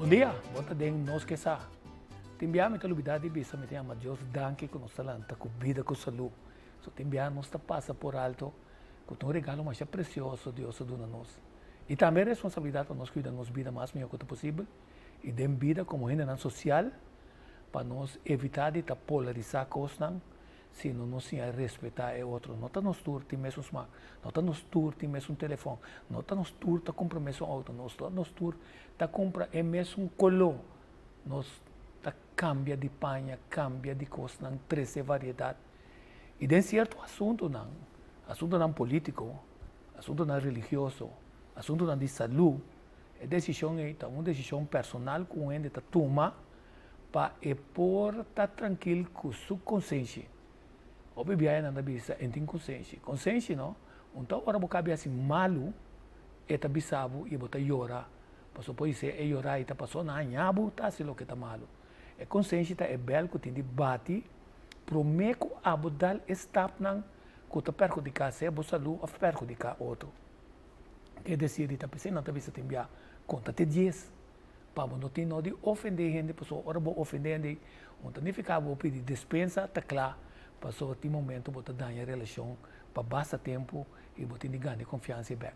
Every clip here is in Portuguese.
Bom dia, bota den nós que sa. Timbiamo a lubidade bisa me ama Deus danke com nossa lanta com vida com saúde. So timbiamo nós passa por alto com um regalo mais precioso Deus dona nós. E também responsabilidade para nós cuidar nossa vida mais melhor que possível e dem vida como renda social para nós evitar de polarizar coisas se não nos respeitar o outro. Não está nos turti mesmo smarт, não está nos turti mesmo telefone, não está nos turti compromisso auto, não está nos turti compra é mesmo color. Nós cambia de panha, cambia de coisas, não 13 variedade. E tem certo assunto não político, assunto não religioso, assunto não de saúde, é decisão uma decisão personal que o ente toma para por estar tranquilo com sua consciência. O bebê aí não bisa tem consciência. Consciência não, então ora você cabe assim malu, eta bisabo e bota llora. Passou por isso é llorar e tá passou na anhabo tá se lo que tá malo. É consciência é belo que tem de bate, prometo abudal estap nang que tá perjudicar se a saúde ou perjudicar outro. Quer dizer, tá pensando não tá bisa timbia conta te 10. Para não ter não de ofender gente, pessoa ora vou ofender gente, então nem ficar vou pedir dispensa, tá claro. Passou até momento botar ganhar relação para basta tempo e botar de ganhar confiança e bem.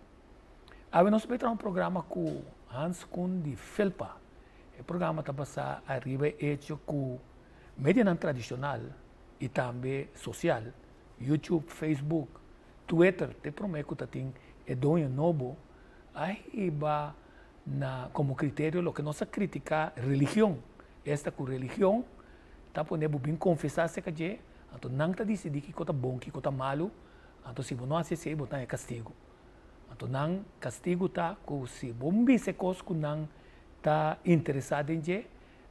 Aí nós vamos um programa com Hans Kuhn de Felpa. O programa está passando arriba hecho com mídia não tradicional e também social, YouTube, Facebook, Twitter. Te prometo que tem dono novo. Aí vai como critério o que nós critica religião. Esta com religião está ponendo bem confessar se que então, não está decidindo que é bom, que é malo. Então, se você não aceitar, você tem castigo. Então, não castigo está que se você se coisa que não está interessado em você,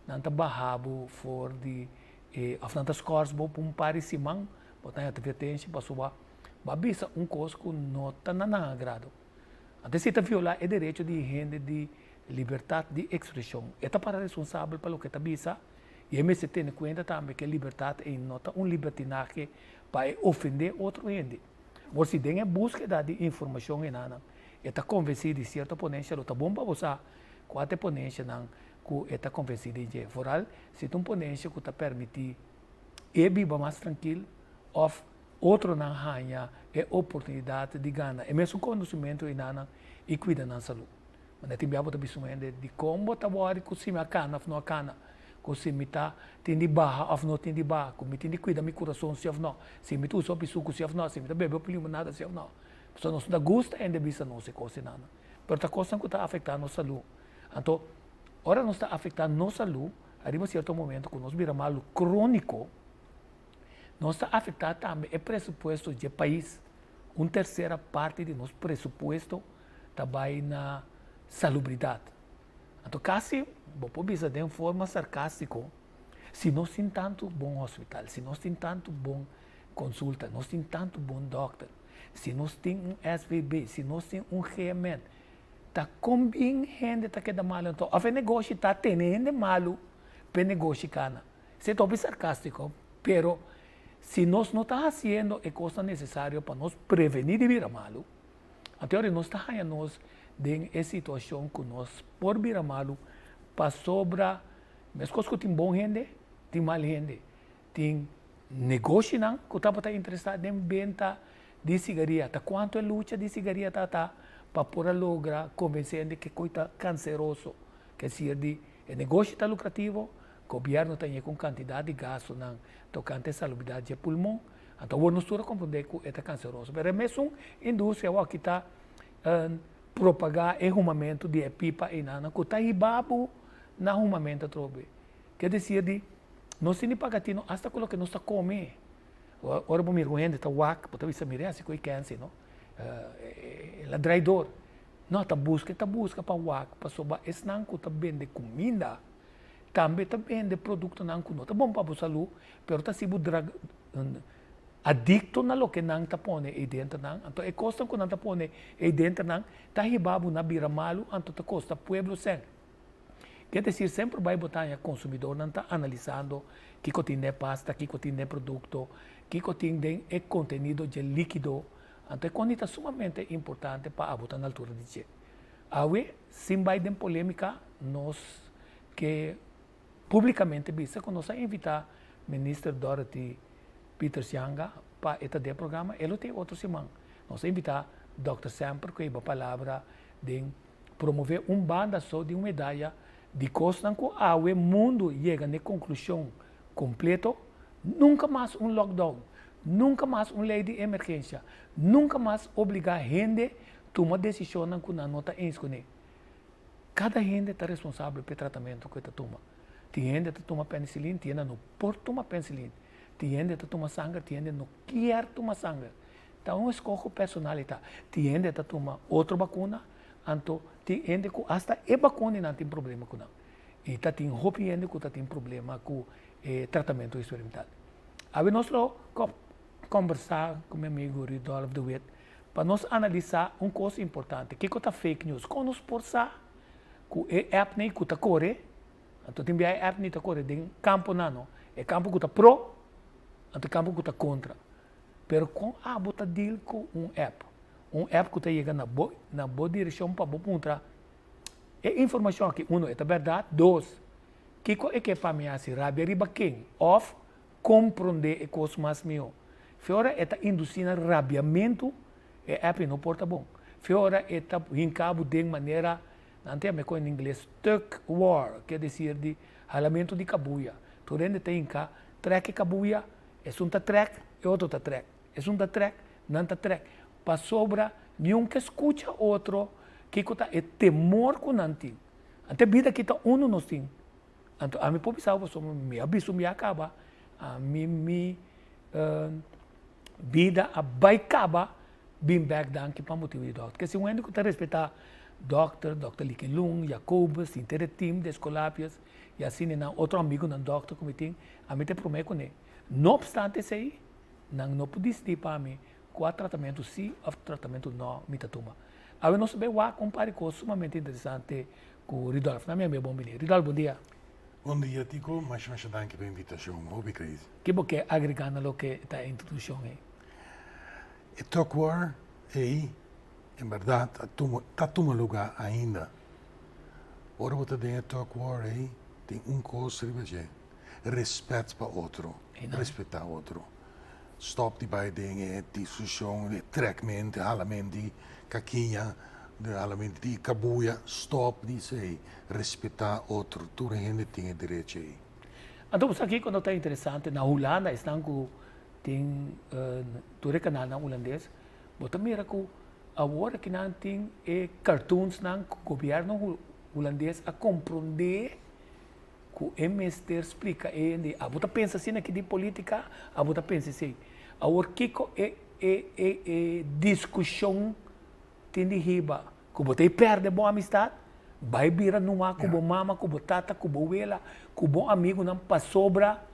não está barrado for de afrontar as coisas, você não pare se man, você tem advertência para sua, você coisa que não está na agrado. Então, se está violar o direito de gente de liberdade de expressão, está para responsável pelo que está bisa. E me se tem em conta também que a liberdade é nota libertinaje para ofender outro gente. Por se tem a búsqueda de informação em nada, está convencido de certa ponência, está bom para você, qual ponência não, que está convencido de foral, se tem ponência que está permitir e viva mais tranquilo, ou outro não ganha a oportunidade de ganhar, e mesmo conhecimento em nada e cuidar da saúde. Mas tem que ter de como está agora com se a cana, não a cana. Se me tá tem de barra ou não tem de barra, como tem de cuidar meu coração se ou não, se me tu só pisuco se ou não, se me tá bebendo limonada se ou não, só não se dá gosto ainda bisa não se coisa nada, mas a coisa que está afetando nossa saúde, então, ora não está afetando nossa saúde, arriba certo momento que nós vira mal crônico, nós está afetando também o pressuposto do país, uma terceira parte de nosso pressuposto também na salubridade. Então, quase, vou dizer de uma forma sarcástica, se nós temos tanto bom hospital, se nós temos tanto bom consulta, nós temos tanto bom doctor, se nós temos um SVB, se nós temos um GMN, está com bem gente está que dá mal, então, a negócio está tendo gente malo para negócio cana. Isso é bem sarcástico, pero se nós não estamos fazendo a coisa necessária para nós prevenir de vir a malo, então, nós estamos fazendo de a situação que nós, por vir a malo, para sobra, mas coisas que tem bom gente, tem mal gente, tem negócio não, que está para interessado em venda de cigarrilha, quanto é luta de cigarrilha tá para poder lograr convencer de que coisa canceroso, quer dizer, o negócio está lucrativo, o governo tem com quantidade de gasto não, tocante à salubridade do pulmão, então nós estamos compreender que é canceroso, mas mesmo a indústria que está propagar o arrumamento de pipa e nana, que está ibabo na arrumamento trobe. Quer dizer, nós temos pagatino hasta com o que nós está comendo. Ora, vamos ver, está wak, porque talvez se assim que câncer, não? Ladrador. Não, está busca para wak, para sobar. Esse não está vende comida, também está vende produto não que não está bom para a saúde, mas está sendo adicto na lo que não está pondo aí dentro não, então é costa que não está pondo aí dentro não, está ribabo na bira malo, então está costa pueblo sem. Quer dizer, sempre vai botar o consumidor não está analisando que tem pasta, que tem produto, que tem o conteúdo de líquido, então é sumamente importante para botar na altura de dizer. Aí, sem vai de polêmica, nós que publicamente bisa que nós invitar ministro Dorothy Peter-Sianga para este programa, ele tem outro semana. Nós invitar Dr. Semper, que é a palavra de promover banda só de uma medalha de costa que o mundo chega na conclusão completa, nunca mais lockdown, nunca mais lei de emergência, nunca mais obrigar a gente a tomar decisão que não está escolhendo. Cada gente está responsável pelo tratamento que está tomando. Tem gente que toma penicilina, tem gente que não pode tomar penicilina. Tem gente que toma sangue, tem gente que não quer tomar sangue. Então, escolhe personalidade. Tem gente que toma outra vacuna, então tem gente que até a vacuna não tem problema com não. E tem gente que tem problema com tratamento experimental. Aí nós conversar com meu amigo Ridolf de Witt para nós analisar coisa importante. O que é fake news? Como nós podemos que a app nem está corre, então tem a app nem está corre em campo não, é campo que está pro, então campo que está contra. Pero com a bota deal com app que está chegando na boa direção para boa ponta, é informação que é verdade, dois, que é que para mim assim, rabia riba quem, of compreender a coisa mais meu. Fora é induzindo rabiamento, é app não porta bom. Fora é em cabo de maneira Nanti me em inglês tuck war, quer dizer de ralamento de cabuia. Tu rende tem cá track cabuia, é track e outro track. É track, não track. Para sobra, nenhum que escuta outro, que é temor com nanti. Ante vida que tá nós tem. Então a mim pode pensar, me abiso me acaba, a mim vida a vai acaba, bem back down que para motivo de doctor. Porque se um endo que respeitar Dr. Lique Lung, Jacobus, Interetim, Descolapias, e assim, outro amigo do doctor que me tem, a mim te prometo com ele. Não obstante isso aí, não pode dizer para mim qual tratamento sim ou tratamento não me toma. Aí nós sabemos que compare coisa sumamente interessante com o Ridolf. Na minha bom dia. Ridolf, bom dia. Bom dia, Tico. Mas danke pela invitação. Hobby crazy. Que bom que agregando no que está a introdução aí. E talk war aí, em verdade, está tomando lugar ainda. Ora, você tem talk war aí, tem coisa que você respeito para outro, respeitar outro. Stop die bij dingen, discussie, de trekment, halamento, caquinha, de halamento de cabuia, stop die sei, respeitar outro, tudo gente tem direito aí. Então, aqui quando está interessante, na Holanda estão com tem todo o canal na holandês, bota mira que agora que não tem cartoons não o governo holandês a compreender que o MST explica e a bota pensa assim aqui de política, a bota pensa assim, agora que é discussão tem de riba, que bota perde boa amistade, vai virar numa com boa mama, com boa tata, com boa abuela, com bom amigo não para sobra.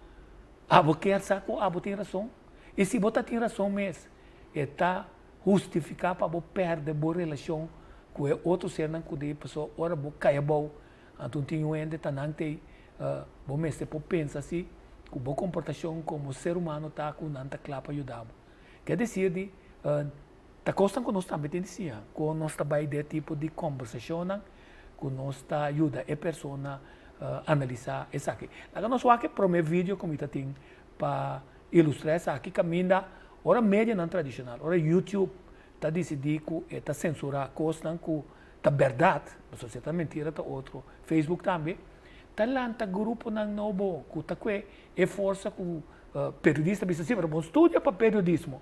Abo quer saco, abo tem razão. E se você tem razão mesmo, está justificar para você perder boa relação com outro ser não que a pessoa ora você cai bom. Então tem um ente tanang tem, você mesmo pode pensar assim, que boa comportação como ser humano está com nanta claro para ajudar. Quer dizer de tá costa que nós também tem que com nós trabalho de tipo de conversação, que nós está ajuda a pessoa analisar isso aqui. Agora nós vamos para o meu vídeo como está tem para ilustrar isso aqui caminha ora mídia não tradicional, ora YouTube está decidido que está censurar coisas que está verdade, mas se está mentira está outro, Facebook também, está lá está grupo não novo, que está com é força que periodista bisa assim, mas estudia para periodismo,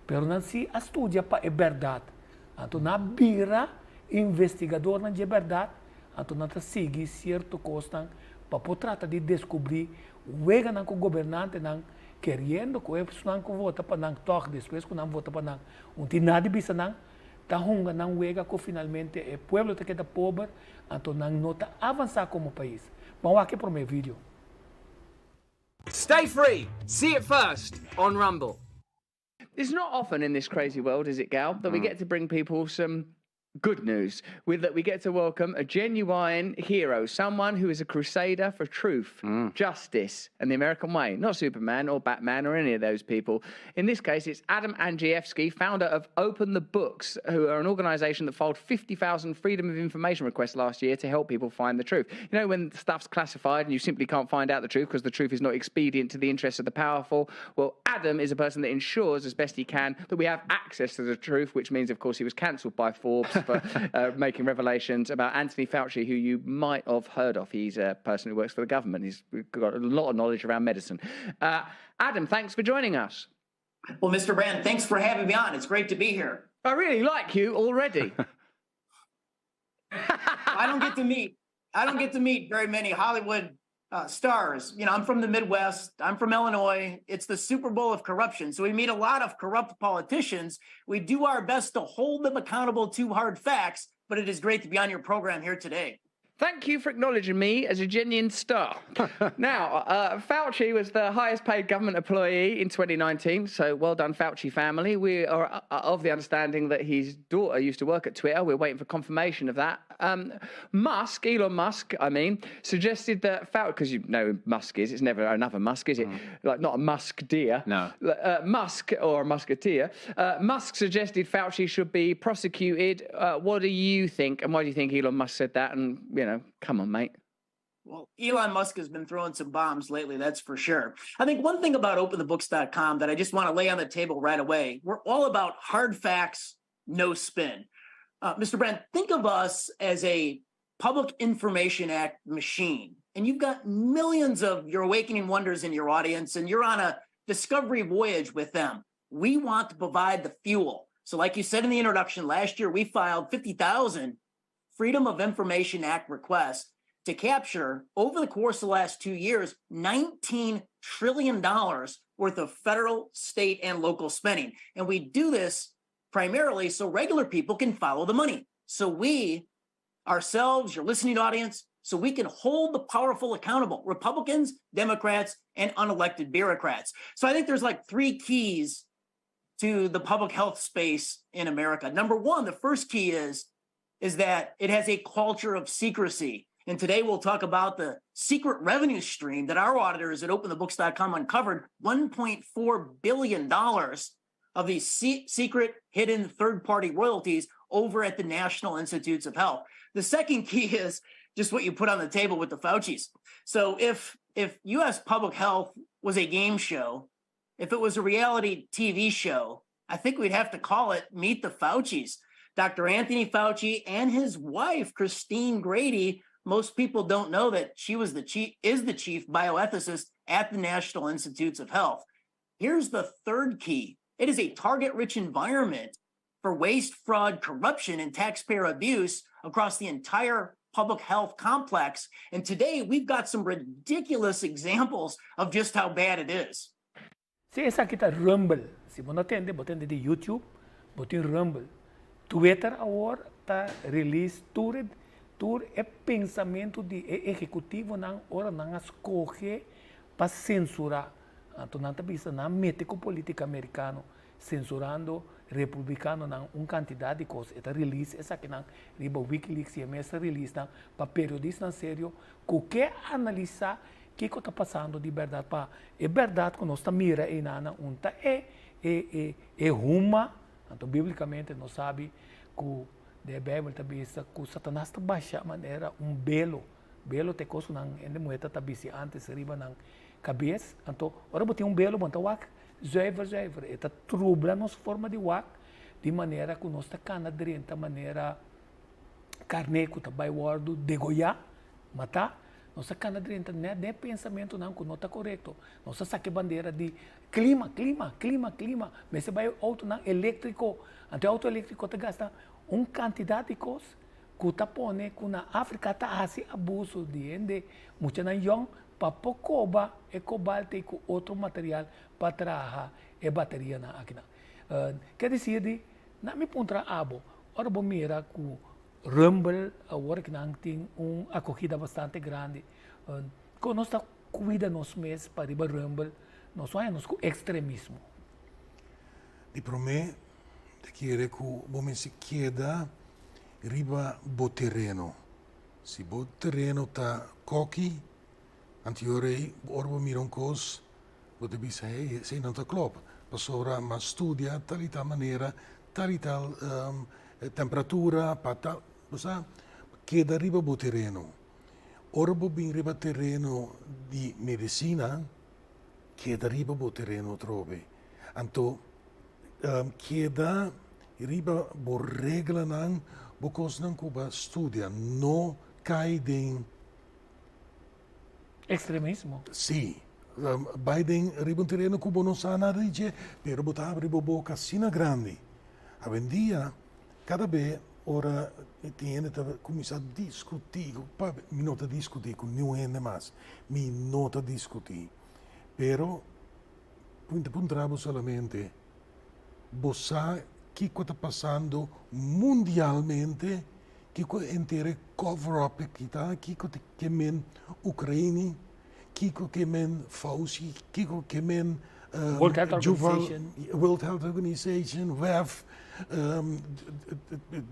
pero não se estudia para a verdade, então na bira investigador não é verdade. Então, nós seguimos certo coisa para poder tratar de descobrir o que o governante não querendo que a pessoa não vota para não toque depois que não vota para não. Não tem nada de não está hunga não wega que finalmente o povo está queda pobre, então não está avançar como país. Vamos aqui para o meu vídeo. Stay free. See it first on Rumble. It's not often in this crazy world, is it, Gal, that we get to bring people some good news with that we get to welcome a genuine hero, someone who is a crusader for truth, justice, and the American way. Not Superman or Batman or any of those people. In this case, it's Adam Andrzejewski, founder of Open the Books, who are an organization that filed 50,000 Freedom of Information requests last year to help people find the truth. You know, when stuff's classified and you simply can't find out the truth because the truth is not expedient to the interests of the powerful, well, Adam is a person that ensures as best he can that we have access to the truth, which means, of course, he was cancelled by Forbes for making revelations about Anthony Fauci, who you might have heard of. He's a person who works for the government. He's got a lot of knowledge around medicine. Adam, thanks for joining us. Well, Mr. Brand, thanks for having me on. It's great to be here. I really like you already. I don't get to meet very many Hollywood stars. You know, I'm from the Midwest. I'm from Illinois. It's the Super Bowl of corruption. So we meet a lot of corrupt politicians. We do our best to hold them accountable to hard facts, but it is great to be on your program here today. Thank you for acknowledging me as a genuine star. Now, Fauci was the highest paid government employee in 2019, so well done, Fauci family. We are of the understanding that his daughter used to work at Twitter. We're waiting for confirmation of that. Elon Musk, suggested that Fauci, because you know who Musk is, it's never another Musk, is it? Like, not a Musk deer. No. Musk or a musketeer. Musk suggested Fauci should be prosecuted. What do you think? And why do you think Elon Musk said that? And, you know, come on, mate. Well, Elon Musk has been throwing some bombs lately, that's for sure. I think one thing about openthebooks.com that I just want to lay on the table right away, we're all about hard facts, no spin. Mr. Brand, think of us as a Public Information Act machine, and you've got millions of your Awakening Wonders in your audience, and you're on a discovery voyage with them. We want to provide the fuel. So like you said in the introduction, last year we filed 50,000 Freedom of Information Act requests to capture, over the course of the last 2 years, $19 trillion worth of federal, state, and local spending. And we do this primarily so regular people can follow the money. So we, ourselves, your listening audience, so we can hold the powerful accountable, Republicans, Democrats, and unelected bureaucrats. So I think there's like 3 keys to the public health space in America. Number one, the first key is that it has a culture of secrecy. And today we'll talk about the secret revenue stream that our auditors at openthebooks.com uncovered $1.4 billion of these secret, hidden third-party royalties over at the National Institutes of Health. The second key is just what you put on the table with the Faucis. So if U.S. public health was a game show, if it was a reality TV show, I think we'd have to call it Meet the Faucis. Dr. Anthony Fauci and his wife, Christine Grady, most people don't know that she is the chief bioethicist at the National Institutes of Health. Here's the third key. It is a target-rich environment for waste, fraud, corruption, and taxpayer abuse across the entire public health complex. And today we've got some ridiculous examples of just how bad it is. Se essa kita Rumble, se você não atende, botando de YouTube, botem Rumble. Twitter agora está release tur é pensamento de executivo não ora não escolhe para censurar. Então não está pensando na mético política americano censurando republicano não quantidade de coisas. Está release essa que não riba WikiLeaks e essa release não para periodistas sério que quer analisar o que está passando de verdade para é verdade que nós está mira e nana unta é ruma. Então, biblicamente, nós sabemos que a Bíblia também diz que Satanás está baixa maneira belo te coisa não é moeda também se antes riba na cabeça. Então, ora botem belo, bota wak, zuiver, está trubla nossa forma de wak, de maneira que nós está cana de maneira carne que está vai guardo degoiar, matar. Nossa cana de não é pensamento não que não está correto. Nossa saque bandeira de clima. Mas se vai auto não elétrico, até auto elétrico te gasta quantidade de coisas que está pone que na África está assim abuso de ende muita não young para poucoba e cobalto e outro material para trabalhar e bateria na aqui. Quer dizer de não me pontra abo. Ora bom mira que Rumble, agora que não tem acogida bastante grande. Quando nós estamos cuidando nos meses para ir para Rumble, nós vamos com extremismo. E para mim, te chiede che come si chieda riba bo terreno. Si bo terreno ta koki, antiore orbo miron cos, bo te bisa sei non ta klop. Pasora ma studia talita maniera, tal temperatura, pata, sa, che da riba bo terreno. Orbo bin riba terreno di medicina, che da riba bo terreno trovi. Anto che da riba bo regla nan, bo cos nan cuba studia, no cai den. Extremismo. Sì, Biden riba un terreno cubo non sa nada dice, però botava riba bo cassina grandi. A vendia, cada be ora tiene comincia a discutir, mi nota discutir con New Ende mas, mi nota discutir. Pero puntramos solamente, bossa che está passando mundialmente, che intere cover-up che men Ucraini, che men Fauci, che men World Health Organization. World Health Organization, WEF,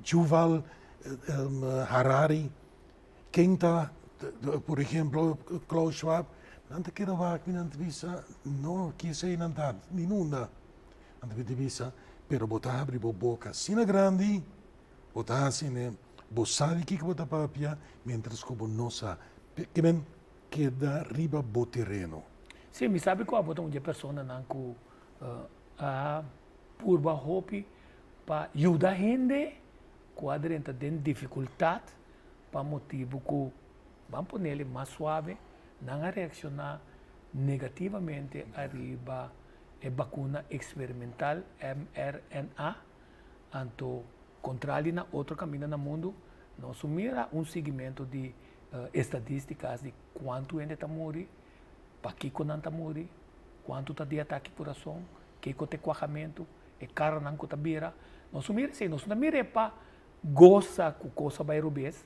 Yuval Harari, Kenta, por ejemplo, Klaus Schwab, antes que no visa, no quise nantar, ni nunda, antes que visa, pero botar abrir boca, sina grande, botar sine, bossari que bota papia, mientras como no sa, que men queda riba bo terreno. Sim, me sabe qual botam de pessoa não que a purba hopi para ajudar gente quadrenta tem dificuldade para motivo que vamos pôr ele mais suave, não reaccionar negativamente arriba a vacuna experimental mRNA, anto contrário na outro caminho no mundo, nós mira segmento de estatísticas de quanto gente está morrendo, para que não está morrendo, quanto está de ataque ao coração, que tem coajamento, e cara não está beira. Nós mira assim, nós não mira para gozar com coisa vai rubês,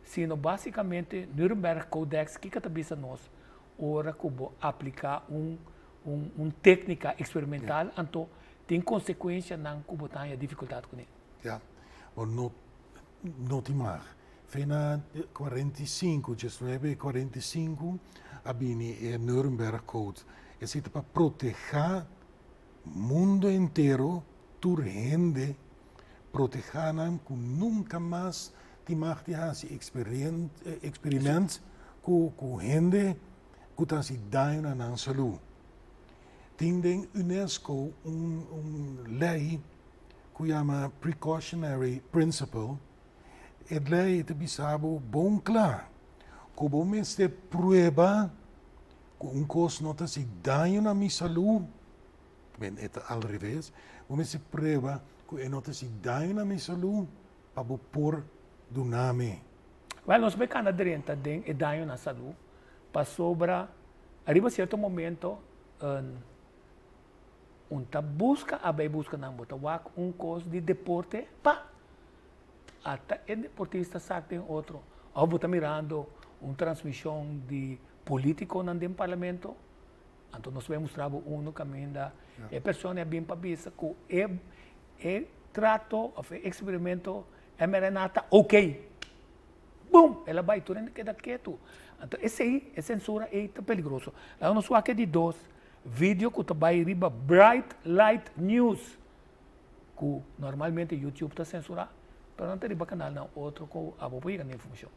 sino basicamente Nuremberg Codex que está bisa nós, ora que aplicar técnica experimental, então tem consequência não que tem dificuldade com ele. Ja, o no timar. Fena 45, 45, abini e Nuremberg Code. E si para proteger mundo inteiro, tur gente, proteger que nunca mais timar de hasi experiment com gente que tá se dando na saúde. Tem den UNESCO lei que chama Precautionary Principle, e lei te bisabo bom claro, que bom se prueba que coisa não está se dando na minha saúde, bem, é ao revés, bom se prueba que não está se dando na minha saúde, para pôr do nome. Well, nós becamos aderentes a dano na saúde, para sobra, arriba certo momento, busca não bota coisa de deporte, até o deportista sabe tem outro. Ou bota mirando transmissão de político no parlamento, então nós vamos mostrar caminho da pessoa é bem para vista que é trato, experimento, mRNA tá ok. Boom, ela vai tudo queda quieto. Então esse aí, a censura é perigoso. Lá nós aqui de dois vídeo que vai riba Bright Light News, que normalmente YouTube está censurado, mas não tem riba canal não, outro que a boa nem funciona.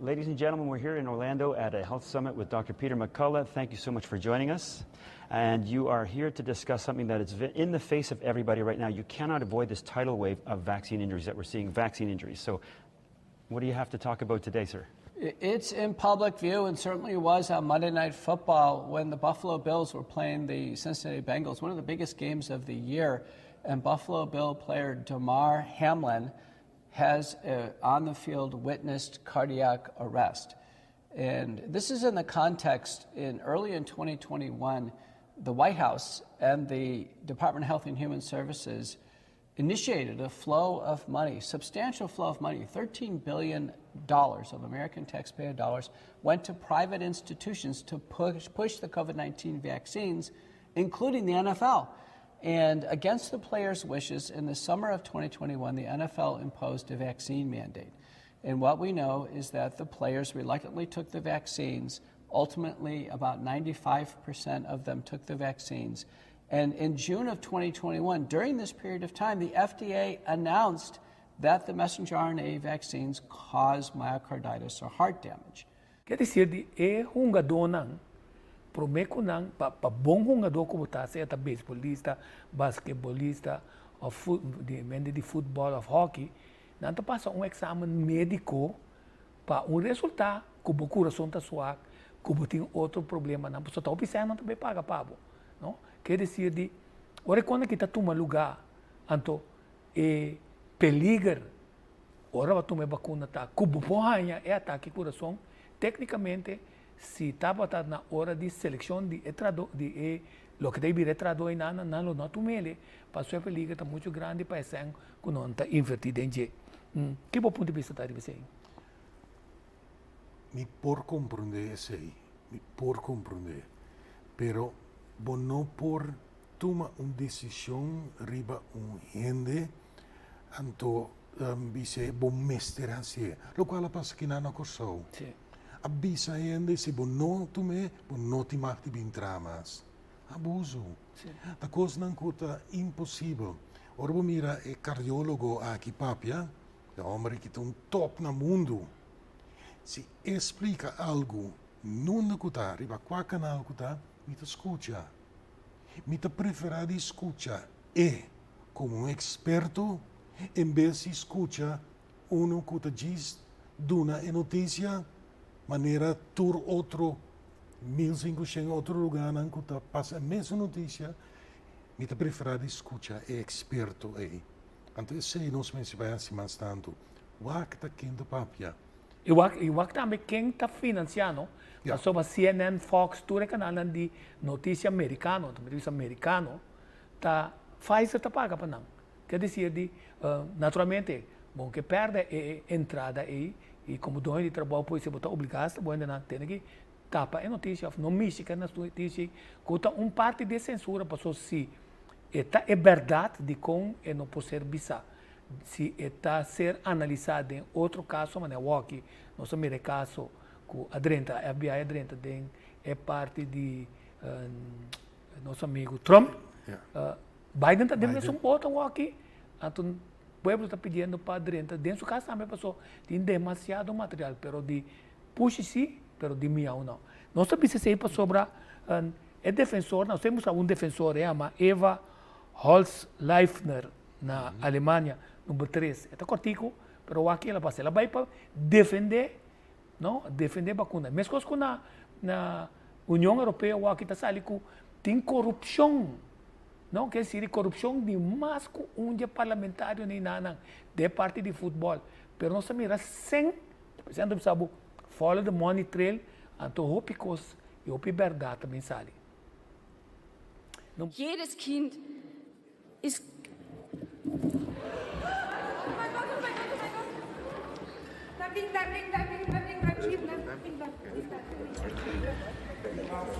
Ladies and gentlemen, we're here in Orlando at a health summit with Dr. Peter McCullough. Thank you so much for joining us. And you are here to discuss something that is in the face of everybody right now. You cannot avoid this tidal wave of vaccine injuries that we're seeing, vaccine injuries. So what do you have to talk about today, sir? It's in public view, and certainly was on Monday Night Football when the Buffalo Bills were playing the Cincinnati Bengals, one of the biggest games of the year. And Buffalo Bill player Damar Hamlin has, on the field, witnessed cardiac arrest. And this is in the context, early in 2021, the White House and the Department of Health and Human Services initiated a flow of money, substantial flow of money, $13 billion of American taxpayer dollars went to private institutions to push the COVID-19 vaccines, including the NFL. And against the players' wishes, in the summer of 2021, the NFL imposed a vaccine mandate. And what we know is that the players reluctantly took the vaccines. Ultimately, about 95% of them took the vaccines. And in June of 2021, during this period of time, the FDA announced that the messenger RNA vaccines cause myocarditis or heart damage. Quer dizer, hungador não, prometo não, para bom hungador como está, seja beisbolista, basquetebolista, de futebol, ou hockey, não passa exame médico para resultado que o coração está suave, que tem outro problema, não precisa estar pensando, não também paga pago, não? Quer dizer, ora quando que está tomando lugar, então peligra, ora vai tomar vacuna, tá, como porranha é ataque coração, tecnicamente, se estava na hora de seleção de lo que deve retrador e não não tomele, passou a peligra está muito grande para esse que não está invertido em je. Que bom ponto de vista está de você? Me por compreender esse aí, me por compreender, pero bom não por tomar uma decisão riba gente, anto dice bom mestre assim, lo qual passa que não ocorreu. Sim. Avvisa gente se bom não tome, bom não te mate bem tramas, abuso. Da coisa não conta impossível. Ora mira é cardiólogo aqui papia, é homem que tem top no mundo. Se explica algo, não escutar, riba qual canal escutar, me te escuta. Me te prefere de escuta como um experto, em vez de escuta que te diz duna e notícia, maneira tur outro 1500 outro lugar não que te passa a mesma notícia, me te prefere de escuta experto Então sei nós me se vai acima tanto, o que está quente papia. Eu acho também quem está financiando, sobre a CNN, Fox, todo o canal de notícia americano, Pfizer está paga para não. Quer dizer, naturalmente, bom que perde a entrada aí, e como dono de trabalho, pois você está obrigado, a ter que tapa a notícia, no Michigan, nas notícias, que parte de censura, passou se é verdade de como não pode ser bisa. Se está a ser analisado em outro caso, mas aqui, nosso primeiro caso, que a FBI é parte de nosso amigo Trump, Biden está dando um outro aqui, então o povo está pedindo para dentro do caso também passou, tem demasiado material, mas de puxa-se, mas de miau não. Nós sabemos aí sobre é defensor, nós temos um defensor, chama Eva Holzleifner, na Alemanha, número 3. Está cortico, mas aqui ela passa. Ela vai para defender, não? Defender a vacuna. Mesmo coisa que na União Europeia, o aqui está saindo tem corrupção. Não quer dizer corrupção de mais que dia parlamentar nem nada, de parte de futebol. Mas nós mira sem, precisando saber, follow the money trail, então hopicos e hopi verdade também sai. Jedes Kind ist.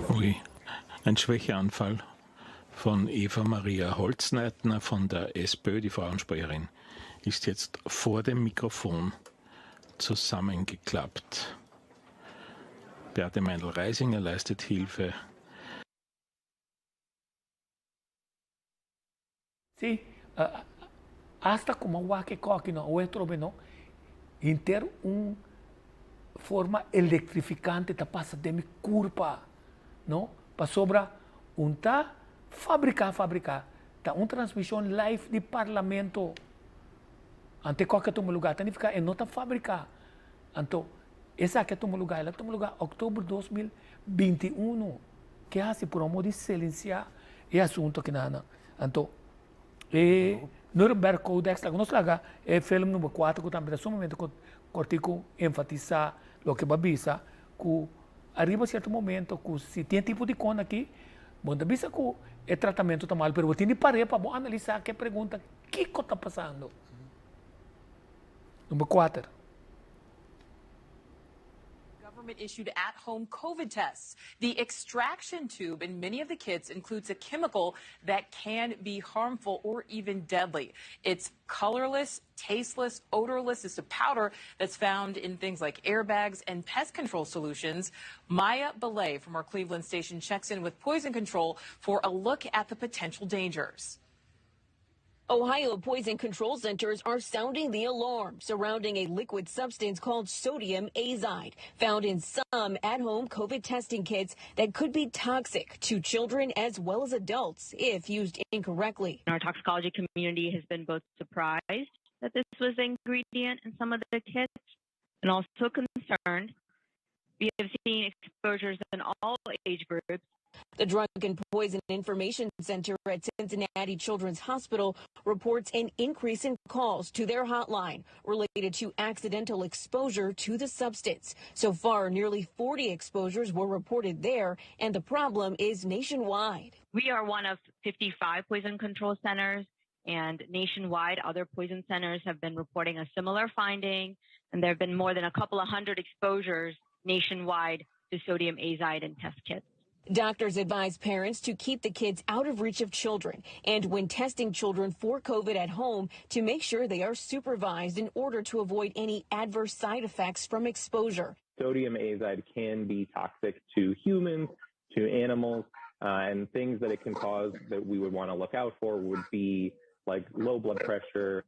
Ui, ein Schwächeanfall von Eva Maria Holzleitner von der SPÖ, die Frauensprecherin, ist jetzt vor dem Mikrofon zusammengeklappt. Beate Meindl-Reisinger leistet Hilfe. Sim, hasta como o que coque não, o entroveno, inteiro forma eletrificante tá passa de curva, não? Para sobra tá fabricar, tá transmissão live de parlamento, ante qualquer lugar, tá nem ficar não tá fabricar, então essa aqui é lugar, ela toma lugar outubro de 2021, que assim por amor de silenciar é assunto que não, então Nuremberg Codex, nós lá é filme número 4 que também sumamente cortico enfatizar o que babisa que arriba certo momento que se tem tipo de coisa aqui, bom babisa que é tratamento tá mal, mas tem de parar para analisar que pergunta que está passando. Número 4. government-issued at-home COVID tests. The extraction tube in many of the kits includes a chemical that can be harmful or even deadly. It's colorless, tasteless, odorless. It's a powder that's found in things like airbags and pest control solutions. Maya Belay from our Cleveland station checks in with Poison Control for a look at the potential dangers. Ohio poison control centers are sounding the alarm surrounding a liquid substance called sodium azide, found in some at-home COVID testing kits that could be toxic to children as well as adults if used incorrectly. Our toxicology community has been both surprised that this was the ingredient in some of the kits and also concerned. We have seen exposures in all age groups. The Drug and Poison Information Center at Cincinnati Children's Hospital reports an increase in calls to their hotline related to accidental exposure to the substance. So far, nearly 40 exposures were reported there, and the problem is nationwide. We are one of 55 poison control centers, and nationwide, other poison centers have been reporting a similar finding, and there have been more than a couple of hundred exposures nationwide to sodium azide in test kits. Doctors advise parents to keep the kids out of reach of children and when testing children for COVID at home to make sure they are supervised in order to avoid any adverse side effects from exposure. Sodium azide can be toxic to humans, to animals, and things that it can cause that we would want to look out for would be like low blood pressure,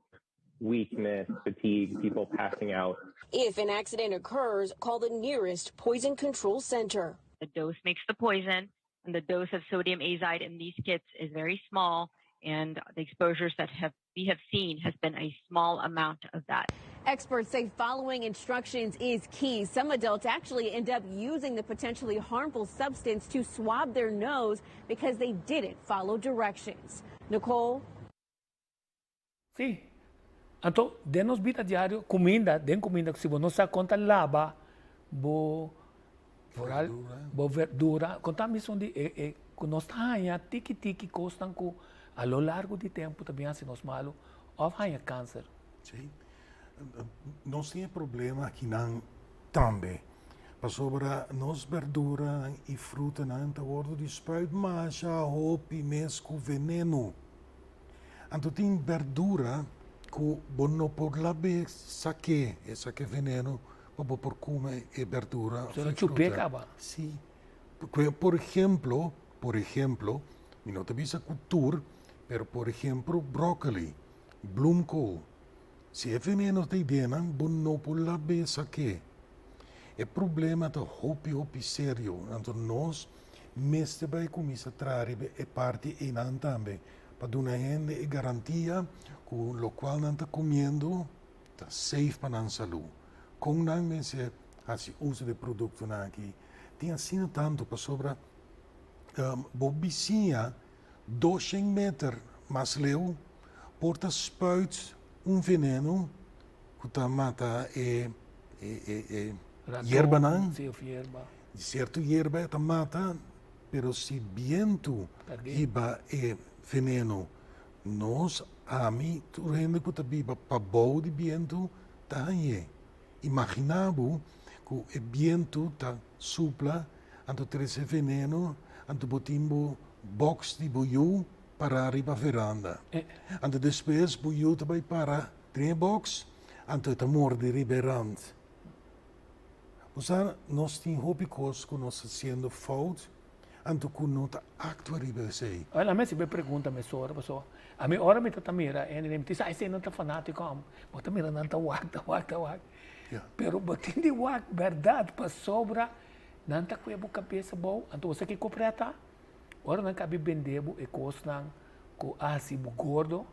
weakness, fatigue, people passing out. If an accident occurs, call the nearest poison control center. The dose makes the poison, and the dose of sodium azide in these kits is very small, and the exposures that we have seen has been a small amount of that. Experts say following instructions is key. Some adults actually end up using the potentially harmful substance to swab their nose because they didn't follow directions. Nicole? Sí. Então, denos vida diário, comida, den comida que se você não sabe quanto lava, bo verdura, conta missão de nós tanha tiki costan ko a lo largo de tempo também assim nós malo of hanya câncer. Sim. Nós temos problema aqui não também. Para sobre nós verdura e fruta não tá gordo de spuit macha, hopi, mesco, veneno. Então tem verdura que bono por lá be saque, saque veneno. Por comer verdura. Sí. Por ejemplo, mi no te visa cultura, pero por ejemplo, brócoli, bloemkool. Si es veneno te vienen, no por la besa que. El problema es hopi serio. Entonces, nos, meste bij comisa traribe e parti in antambe. Para una gente e garantia, con lo cual não está comiendo, está safe para la salud. Com não mensen als uso de produto aqui tem assim tanto para sobre bobicinha 200 meter mas leu porta spuit veneno que tá mata hierba não certo hierba tá mata pero se viento iba veneno nos ami tu rende que tá biba pa bom de viento tá aí. Imaginavo que o vento está supla, anto trece veneno, anto botimbo box de buiu para arriba veranda. Anto depois buiu também para trem box, anto está morde riberand. Então, nós temos hobicos que nós fazendo fout, anto que não está actuar riba sei. Olha, a mim se me pergunta me sora, pessoa. A mim ora me tá mira, e nem me diz, ai, você não tá fanático, mas tá mira não tá wag. Pero batin di wag verdade para sobra não tá com a cabeça boa então você que compreta ora não cabe vender e costan com ácido gordo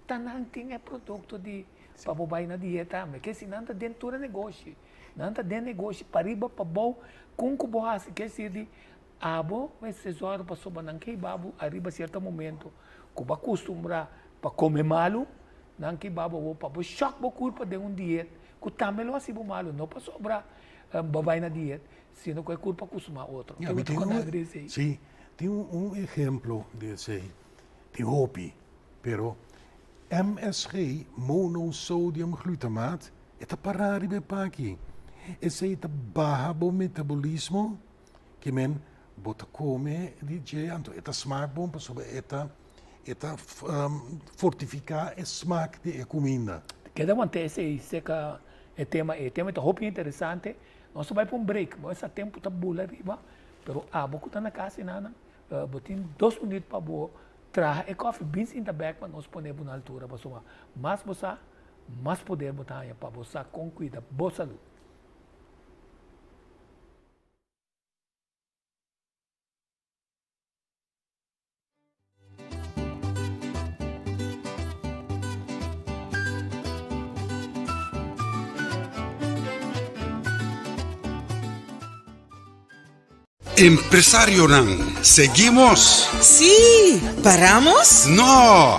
tá não tem produto de para bobai na dieta mas que se não tá dentro do negócio não tá dentro do negócio para riba para bom com que boa se que se de abo mas se zora para sobra não que babu arriba certo momento que ba costumbra para comer malo não que babu para choque ba culpa de dieta que tamelo assim bom malo não para sobrar babai na dieta sino que é culpa acostumar outro sim tem exemplo desse de hopi pero MSG monosodium glutamaat é para ribe paqui Esse aí barra o metabolismo que men bota come DJ anto eta smaak bom para sobre eta fortificar o smaak de comida. Queda manter esse tema é roupa interessante. Nós vai para break, mas esse tempo tá bula arriba, pero boco tá na casa nana, botin 2 minutos para boa, traga coffee beans in the back para nós poner na altura para somar mais bossa, mais poder botar aí para bossa com cuida, boa saúde. Empresario Nan, ¿seguimos? Sí, ¿paramos? No.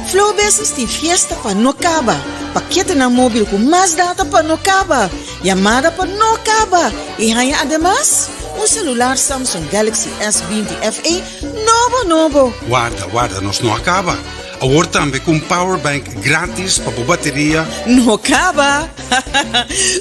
Flow Business tem fiesta para no acaba. Paquete na móvil com mais data para no acaba. Llamada para no acaba. E hay además un celular Samsung Galaxy S20 FE novo. Guarda, nos não acaba. Agora também com powerbank grátis para a bateria. Não acaba.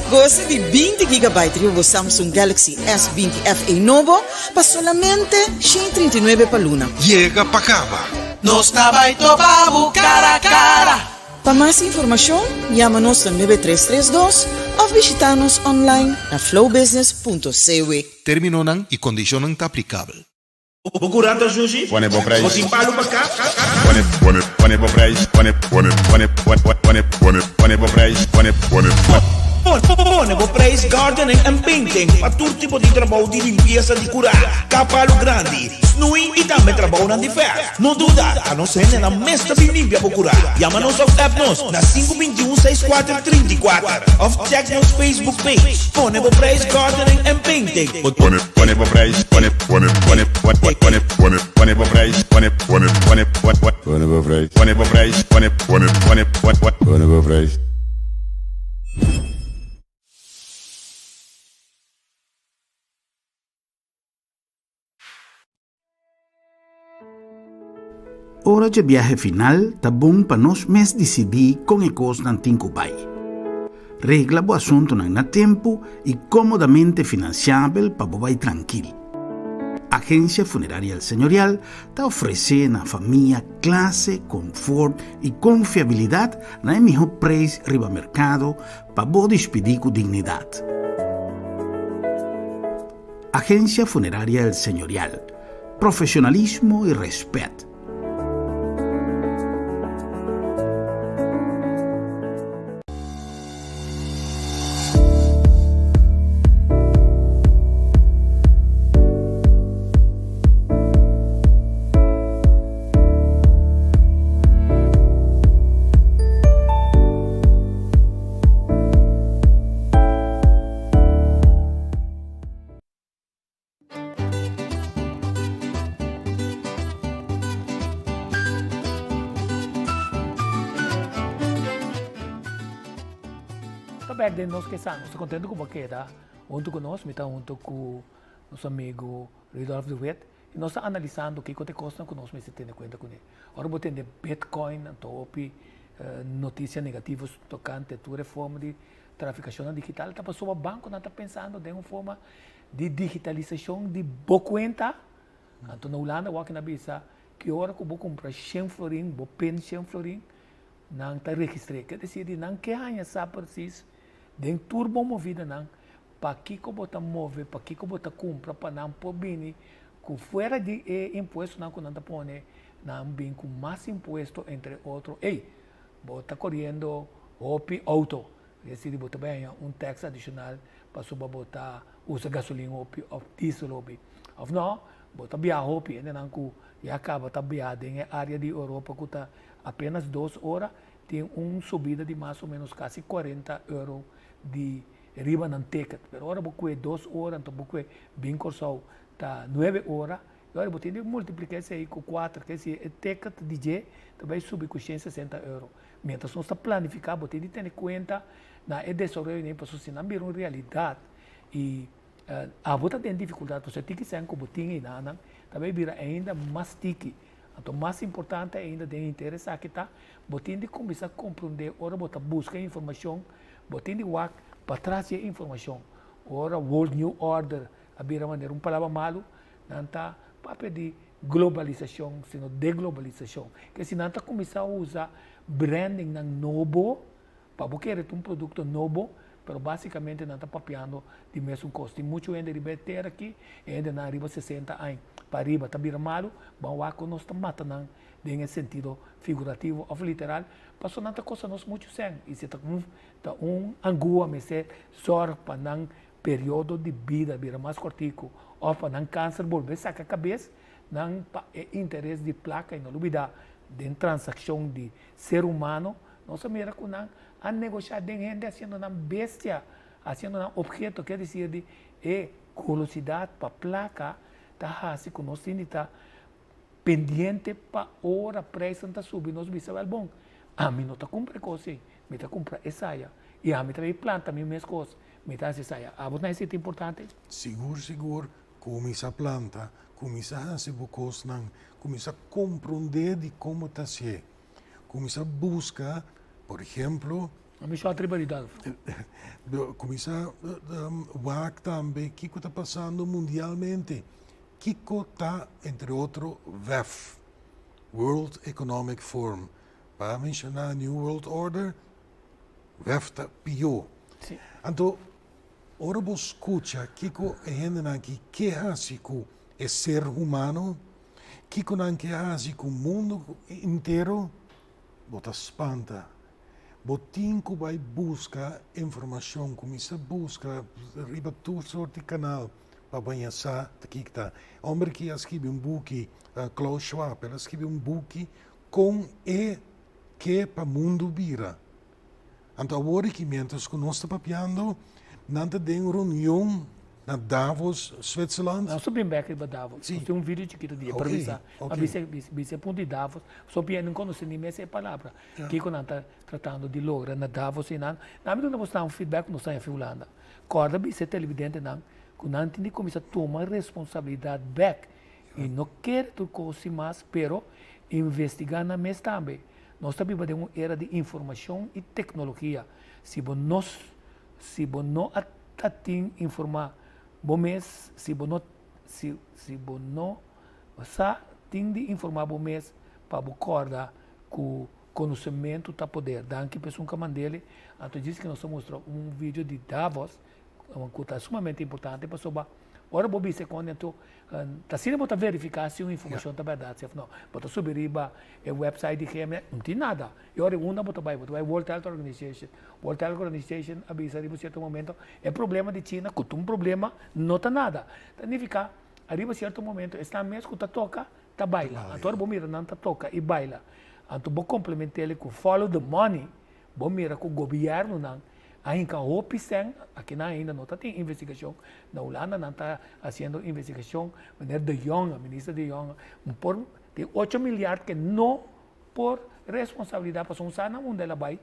Gosta de 20 GB o Samsung Galaxy S20 FE novo para solamente 139 para luna. Chega para acaba. Nos trabalho topavo cara a cara. Para mais informação, chama-nos ao 9332 ou visita-nos online na flowbusiness.cw. Término nan y condicionan aplicable. Procurando sushi? Pone bom preço. Vou simpalo para cá. Pone bom preço. Pone bom preço. Pone bom preço gardening and painting. Para todo tipo de trabalho de limpeza de curar. Capalo grande, snui e também trabalho na diferença. Não duda, a nossa gente na mestra bem limpia para curar. Chama-nos ou app-nos na 521-6434. Ou check nos Facebook page. Pone bom preço gardening and painting. Pone bom preço. Pone bom preço. Pone bom preço. Pone bom preço. Hora de viaje final, tá bom para nós mesmos decidir com a coisa não tem que vai. Regla o assunto na tempo e comodamente financiável para vai tranquilo. Agência Funerária Senhorial está oferecendo à família classe, conforto e confiabilidade na melhor preço riba mercado para você despedir com dignidade. Agência Funerária Senhorial. Profissionalismo e respeito. Back then, nós estamos contentes com o Baqueda, junto com nós, junto com nosso amigo Rudolf de Wet, e nós estamos analisando o que custa com nós, mas se tem conta com ele. Agora, vou ter Bitcoin, top notícias negativas tocante a reforma de traficação digital. Está passando o banco, não está pensando em uma forma de digitalização de boa conta. Então, na Holanda, eu na bisa que hora que eu vou comprar 100 florin, vou pen 100 florin, não está registrado. Quer dizer, não quer ganhar precis den turbo movida não, para que eu botar move, para que eu botar compra, para não pôr bem, com fora de imposto não quando põe, não bem com mais imposto entre outros. Ei, bota correndo auto, decide botar bem tax adicional para suba botar usa gasolina ou diesel ou não, bota via ainda não que já acaba tá via em área de Europa que tá apenas 2 horas tem subida de mais ou menos quase 40 euros de riba no ticket. Pero agora você 2 horas, então você bem cursado tá 9 horas. Agora você tem que multiplicar isso aí com 4, que esse ticket DJ também subir com 160 euros. Mientras nós está planificado, você tem que ter conta na desenvolvimento para se não vir uma realidade e a você tem dificuldade, você tem que ser como tem e não, também vira ainda mais sticky. Então, mais importante ainda de interesse aqui tá, você tem que começar a compreender, ora você busca informação, você tem que para trazer informação. ora World New Order, abira maneira palavra malo, não tá papel de globalização, sino deglobalização. Que se não tá começar a usar branding na novo, para querer um produto novo, pero basicamente não está papiando de mesmo custo. E muito ainda de ter aqui, ainda na arriba 60 anos, para arriba está vira malo, bom, a nós está matando em sentido figurativo ou literal, passou não está coisa nós muito sem. E se está angua, mas se sor para não período de vida, vira mais cortico, ou para não câncer, volver saca a cabeça, não interesse de placa e não dúvida de transação de ser humano, nós mira com não a negociar de gente haciendo una bestia, haciendo un objeto, quer dizer, de curiosidade para placa, tá assim, que nós está pendiente para hora, preço, está subindo, nós vamos saber, bom, a mim não está comprando coisa, me está comprando essa, e a mim também planta, a mim mesmo coisa, me está essa, a você não é importante? Seguro, começa a planta, começa a fazer coisas, começa a compreender de como está se, começa a buscar. Por exemplo, começar a também o que está passando mundialmente. O que está, entre outros, WEF, World Economic Forum. Para mencionar New World Order, WEF está pior. Então, ora você escuta que a gente aqui quer com o ser humano, que quer com o mundo inteiro, você espanta. Botinco vai buscar informação, começa a buscar, arriba todo sorte de canal para banhar aqui que está. Homem que escreve book, Klaus Schwab, ele escreve book com que para o mundo vira. Então, agora que nós estamos papiando, nós temos reunião na Davos, Switzerland. Nós estamos bem para Davos. Sim. Tem vídeo de que dia para avisar. Avisa ponto de Davos. Só que não conhece nem essa palavra. Que quando está tratando de logra na Davos e não. Na medida que nós estamos feedback nós estamos em Holanda. Corda bisa televidente não. Quando não tem começa a tomar responsabilidade back e não quer tu coisa mais, pero investigar na mesa também. Nós estamos vivendo uma era de informação e tecnologia. Se você não tem informar bom mês, se você não tem de informar bom mês para acordar que o conhecimento está poder. Danke pessoa que mandele, então disse que nós mostrou vídeo de Davos, que está sumamente importante para sobar. Ora, Bobi, se quando então, está sendo para verificar se a informação está verdade, se não, para subir riba o website de GM, não tem nada. E ora, uma vai World Health Organization. World Health Organization avisa em certo momento, é problema de China, que um problema não está nada. Significa, arriba certo momento, está mesmo que toca, está baila. Então, bom mira, não está toca e baila. Então, vou complementar ele com follow the money, bom mira com o governo não. Ainda o PISEN, aqui ainda não tem investigação, na Holanda não está fazendo investigação, a ministra de Jong, tem 8 milhões que não por responsabilidade, para um sana onde ela vai.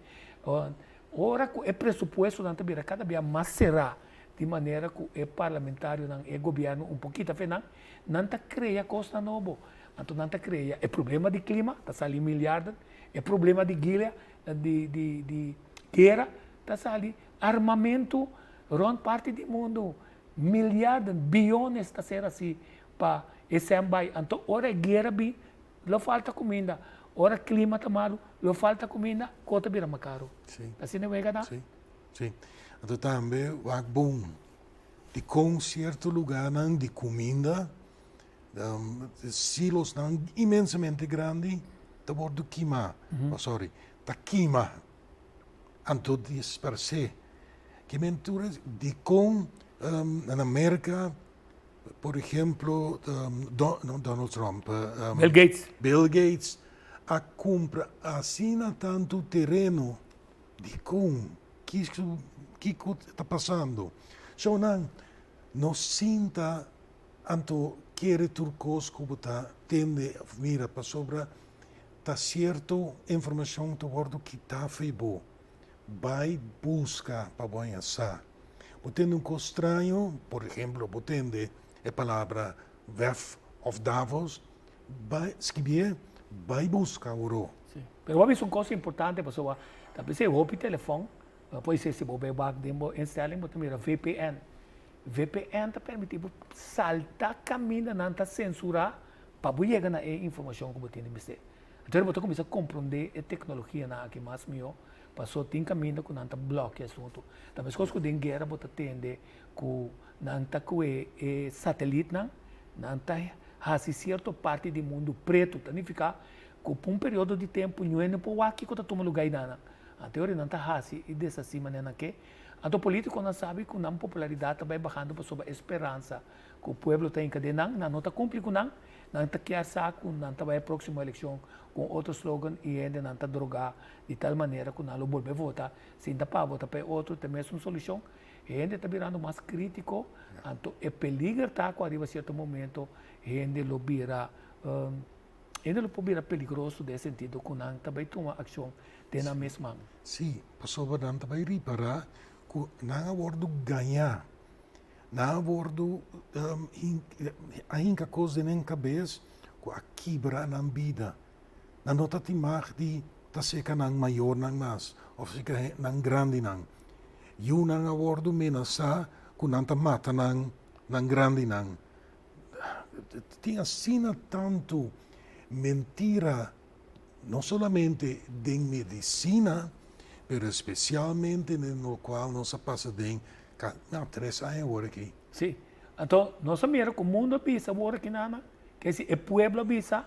Ora, o pressuposto não está cada vez mais será, de maneira que o parlamentário, o governo, pouquinho, não está criando coisa nova. Então, não está criando. É problema de clima, está saindo milhares, é problema de guerra, de guerra, está ali armamento, grande parte do mundo, milhares, bilhões está sendo assim para esse ambiente. Então, ora guerra, não falta comida, ora clima está malo, não falta comida, cota vira mais caro. Sim. Assim não é verdade? Sim, sim. Então, também, é bom, de com certo lugar de comida, silos imensamente grandes, está bordo queima, está queima. Então, dispersar. Que mentura de com na América, por exemplo, Donald Trump, Bill Gates, a compra assina tanto terreno de com que está passando. Só não sinta anto querer turcos como está tende mira para sobre tá certo informação do bordo que está feio. Vai buscar para banhar. Botando estranho, por exemplo, botando a palavra WEF of Davos, vai buscar ouro. Sim. Mas uma coisa importante, pessoal, talvez você roupe o telefone, pode ser se você vai instalar, você mira VPN. VPN está permitindo saltar caminho, não está censurar, para chegar na informação que você tem de ser. Então, você começa a compreender a tecnologia que mais melhor, passou tem caminho que não está bloqueado assunto. Também as coisas que tem guerra, você entende que não está com o satélite, não está a certa parte do mundo preto, significa que por um período de tempo, não é para o aqui que está tomando lugar ainda. A teoria não está assim, e dessa maneira que então, o político não sabe que a popularidade vai bajando sobre a esperança que o povo tem que não está cumprindo não está quer saco, não está vai a próxima eleição com outro slogan e ainda não está drogar de tal maneira que não vai votar, se não para votar para outro, tem mesmo solução, e ainda está virando mais crítico, então é peligro estar com arriba a certo momento, e ainda lo vira peligroso nesse sentido que não também toma ação na mesma. Sim, passou não também reparar que não abordo ganhar, não abordo a única coisa na cabeça que a quebra na vida, não nota de mais de tá seca não maior não mais, ou seca não grande não, e eu não abordo menos que não tá mata não grande não, tinha assim tanto mentira, não somente de medicina, mas especialmente no qual não se passa de 3 anos agora aqui. Sim. Então, nós sabemos que o mundo pisa agora aqui nada, que se o povo pisa,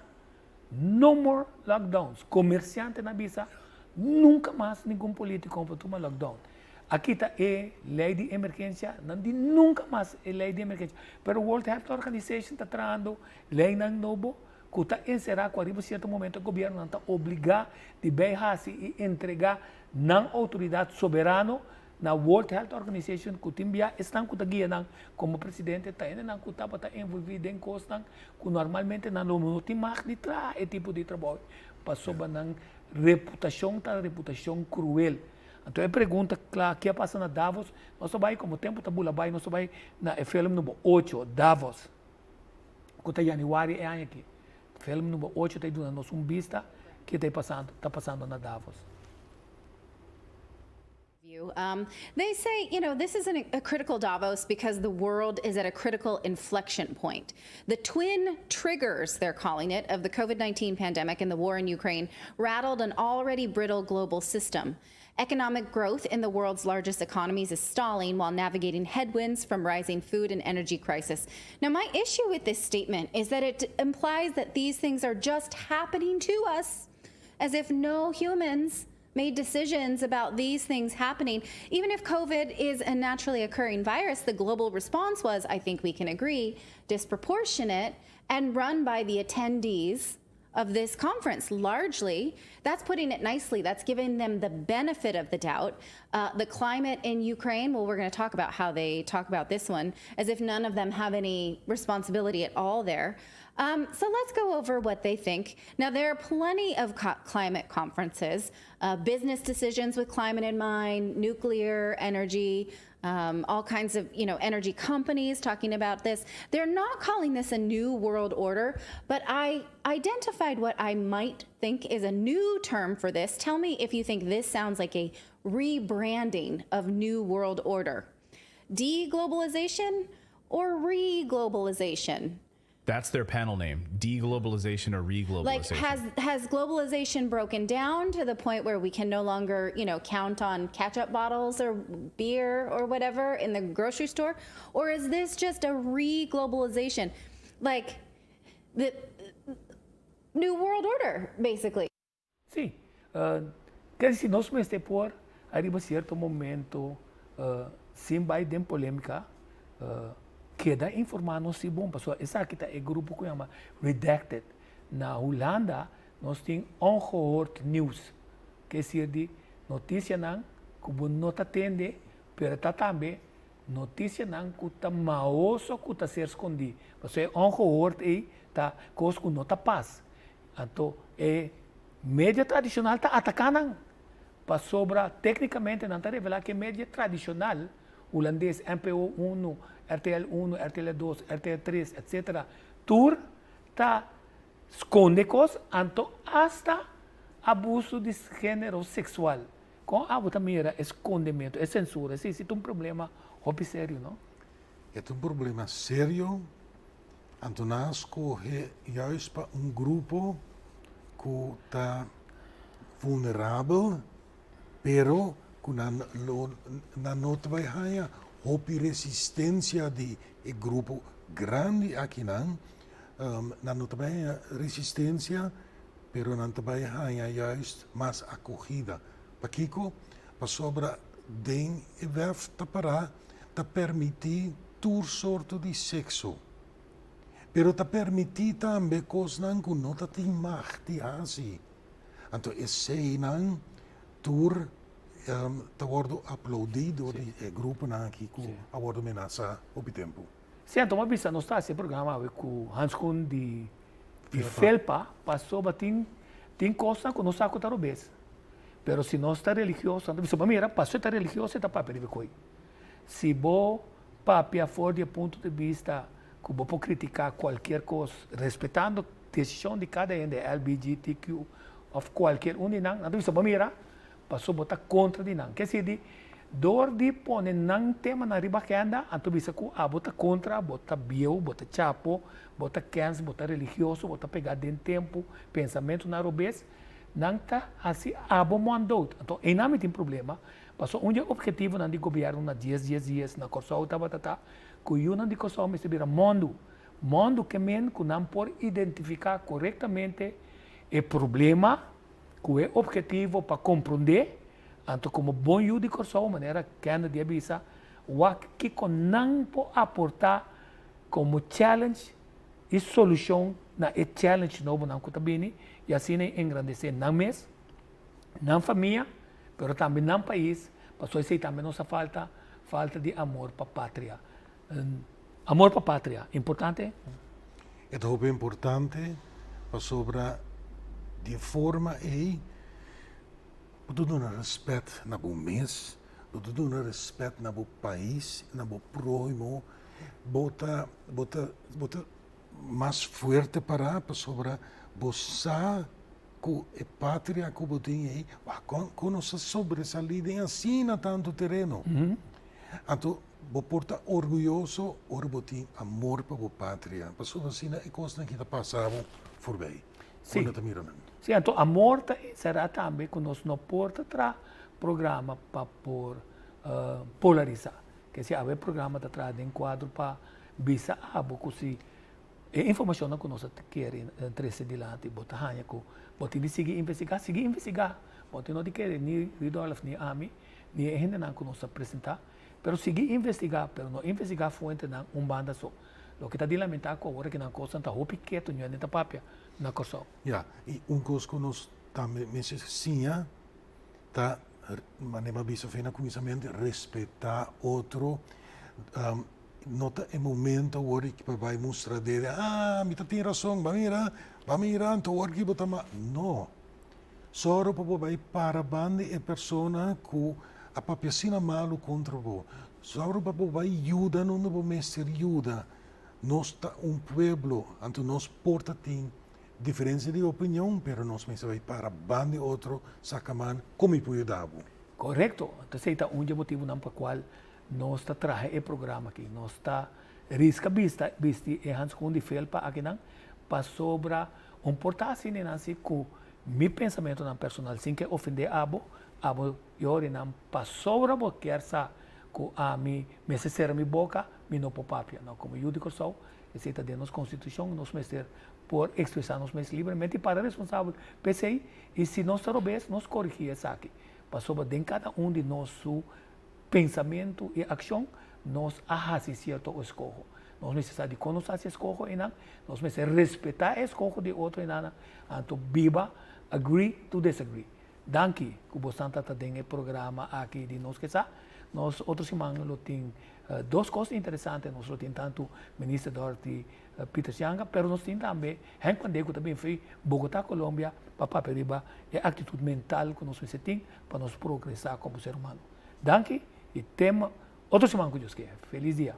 no more lockdowns. Comerciante na pisa, nunca mais nenhum político para tomar lockdown. Aqui está a lei de emergência, não diz nunca mais a lei de emergência. Mas o World Health Organization está trazendo lei novo, que está encerrado com a certo momento o governo está obrigado a beijar e entregar na autoridade soberana na World Health Organization que tem estão com a guia como presidente está ainda não que está envolvido em coisas que normalmente não tem mais de trás esse tipo de trabalho passou na reputação cruel. Então a pergunta claro que passa na Davos nós vai como tempo está bula vai nós vai na filme número 8 Davos que está em janeiro é aqui. Filme número 8 está dando vista que está passando na Davos. They say, this is a critical Davos because the world is at a critical inflection point. The twin triggers, they're calling it, of the COVID-19 pandemic and the war in Ukraine rattled an already brittle global system. Economic growth in the world's largest economies is stalling while navigating headwinds from rising food and energy crisis. Now, my issue with this statement is that it implies that these things are just happening to us, as if no humans made decisions about these things happening. Even if COVID is a naturally occurring virus, the global response was, I think we can agree, disproportionate and run by the attendees of this conference. Largely, that's putting it nicely. That's giving them the benefit of the doubt. The climate in Ukraine, well, we're going to talk about how they talk about this one, as if none of them have any responsibility at all there. So let's go over what they think. Now, there are plenty of climate conferences, business decisions with climate in mind, nuclear energy, all kinds of energy companies talking about this. They're not calling this a new world order, but I identified what I might think is a new term for this. Tell me if you think this sounds like a rebranding of new world order. Deglobalization or reglobalization? That's their panel name, deglobalization or reglobalization. Like, has globalization broken down to the point where we can no longer, count on ketchup bottles or beer or whatever in the grocery store? Or is this just a reglobalization? Like, the new world order, basically? Sim. Quer dizer, nós vamos por arriba certo momento, sim vai ter polêmica, queda informando se bom, pessoal. Essa aqui é o grupo que chama Redacted. Na Holanda, nós temos ongehoord news, que é dizer de notícia não que você não atende, mas também notícia não que está maoso que está ser escondido. Pessoal, ongehoord aí tá coisa que não está paz. Então, mídia tradicional está atacando. Para sobra, tecnicamente, não está revelando que mídia tradicional, holandês, NPO 1, RTL 1, RTL 2, RTL 3, etc. Tur está esconde coisas, então hasta abuso de gênero sexual. Com a outra mira, escondimento, é censura. Sim, é um problema sério, não? é um problema sério. Então, nós corremos juist para grupo que está vulnerável, pero que não vai ter resistência de grupo grande aqui não vai resistência, pero não vai ter juist mais acolhida. Para Kiko, para sobra den werf para permitir toda sorte de sexo. Pero te permitir também coisas que não te machti assim. Então, esse não tur te wordt aplaudido door die groepen aqui que worden amenaçados op tempo. Sim, então, mas não está esse programa com Hans Kuhn de Felpa, passou a tem coisas que não sabe que está pero se não está religioso, então, mira, passou a estar religioso, está para perder. Se você papia fora do ponto de vista que você pode criticar qualquer coisa, respeitando a decisão de cada um, de LGBTQ, ou qualquer um de nós, então, você mira, passou a botar contra de nós. Quer dizer, door de pôr nang tema na riba que anda, então bisa ko bota contra, bota bio, bota chapo, bota cans, bota religioso, bota pegar dentro tempo, pensamento na robês, nang tá assim abo mandou. Então, em nome tem problema. Passou objetivo não de governo na 10 dias na corso tá que eu não de corso me se vira mundo que men que não pode identificar corretamente o problema, que é objetivo para compreender. Então, como bom eu de corso, maneira que anda de avisa, o que não pode aportar como challenge e solução na challenge novo não que bem e assim engrandecer não mês, não família, mas também não país, passou isso também nossa falta de amor para a pátria. Amor para a pátria, importante? É muito importante para sobre de forma e tudo no respeito na bom mês, tudo no respeito na bom país, na bom próximo, bota mais forte para sobre você que é pátria que você tem aí, conosce sobresalir assim na tanto terreno. Então, você porta orgulhoso, ora você tem amor para a pátria, para sobre assim é coisa que está passando por bem. Sim. Sim, então a morte será também que nós não porta tra programa para polarizar. Que se há programa de trás em quadro para bisa que se informação que nós queremos trazer adiante, botar hanha que botar de seguir investigar, botar não de querer nem Ridolf nem Ami, nem ainda não que nós apresentar, pero seguir investigar, pero não investigar fonte não banda só. O que está de lamentar agora que na coisa está o pequeno não é papia na coisa. Ja, e coisa que nós também necessitamos tá, maneira bisa fena começamento respeitar outro, nota é momento agora que vai mostrar dele, me tem razão, vamos mirar, então agora que botar não, só para vai para bande é pessoa que a papia sina malo contra você, só para vai ajuda, não vai mestre ajuda. Nós tá pueblo, então nós porta tem diferença de opinião, mas nós vai para bande outro sacaman como pode dar. Correto. Então esse é motivo não para qual nós está traje o programa aqui, nós está risca vista e Hans Kuhn de Felpa aqui não para sobra portar assim assim que meu pensamento não personal sem que ofender abo eu não para sobra quer sa que a mim me ser minha boca me não papia não como eu digo só esse está dentro da Constituição nós mestre por expressar-nos mais livremente e para responsável PCI e se nós robês nós corrigir isso aqui para sobre de cada de nosso pensamento e ação nós ahasi certo o escojo nós necessitamos de conhecer esse escojo e não nós precisamos respeitar o escojo de outro e não então viva agree to disagree danke que você está tendo o programa aqui de nós que nós outros semanas tem duas coisas interessantes nós temos tanto o ministro Dorothy Peter Sianga, pero nós temos também Henk Van Dijk também foi Bogotá, Colômbia, para periba a atitude mental que nós temos para nós progressar como ser humano. Danke e tema outro semana que Deus quer. Feliz dia.